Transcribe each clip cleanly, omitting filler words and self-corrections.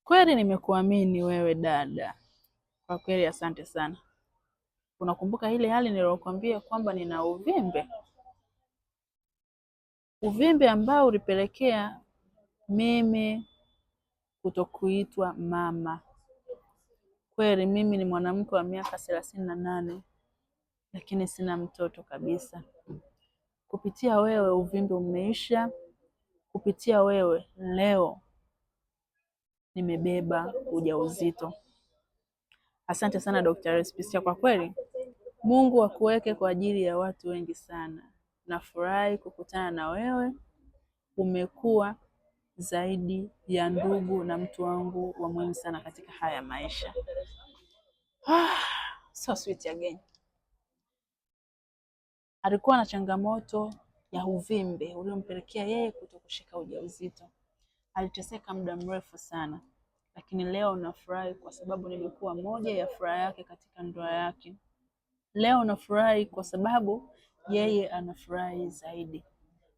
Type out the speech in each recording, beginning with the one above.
Kweli nimekuamini wewe dada, kwa kweli asante sana. Unakumbuka ile hali niliyokuambia kwamba nina uvimbe ambao ulipelekea mimi kutokuitwa mama. Kweli mimi ni mwanamke wa miaka 38 lakini sina mtoto kabisa. Kupitia wewe uvimbe umeisha. Kupitia wewe leo nimebeba ujauzito. Asante sana Dr. Respisia, kwa kweli Mungu akuweke kwa ajili ya watu wengi sana. Nafurahi kukutana na wewe. Umekuwa zaidi ya ndugu na mtu wangu wa muhimu sana katika haya maisha. So sweet again. Alikuwa na changamoto ya uvimbe uliompelekea yeye kutokushika ujauzito. Aliteseka muda mrefu sana, lakini leo nafurahi kwa sababu nimekuwa moja ya furaha yake katika ndoa yake. Leo nafurahi kwa sababu yeye anafurahi zaidi.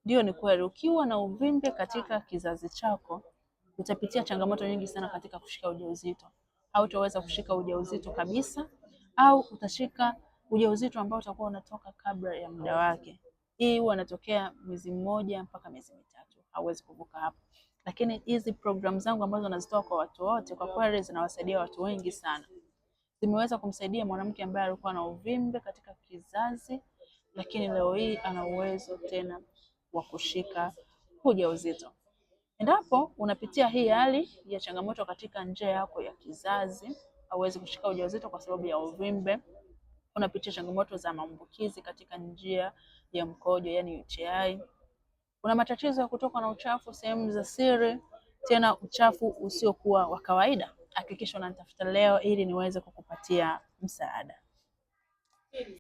Ndio, ni kweli ukiwa na uvimbe katika kizazi chako utapitia changamoto nyingi sana katika kushika ujauzito. Hautaweza kushika ujauzito kabisa, au utashika ujauzito ambao utakuwa unatoka kabla ya muda wake. Hii huwa inatokea mwezi mmoja mpaka miezi mitatu, hauwezi kuvuka hapo. Lakini hizi program zangu ambazo nazitoa kwa watu wote, kwa kweli zinawasaidia watu wengi sana. Zimeweza kumsaidia mwanamke ambaye alikuwa na uvimbe katika kizazi, lakini leo hii ana uwezo tena wa kushika ujauzito. Endapo unapitia hii hali ya changamoto katika njia yako ya kizazi, hauwezi kushika ujauzito kwa sababu ya uvimbe, unapitia changamoto za maambukizi katika njia ya mkojo yani UTI, una matatizo ya kutoka na uchafu sehemu za siri, tena uchafu usiokuwa wa kawaida, hakikisha unanitafuta leo ili niweze kukupatia msaada.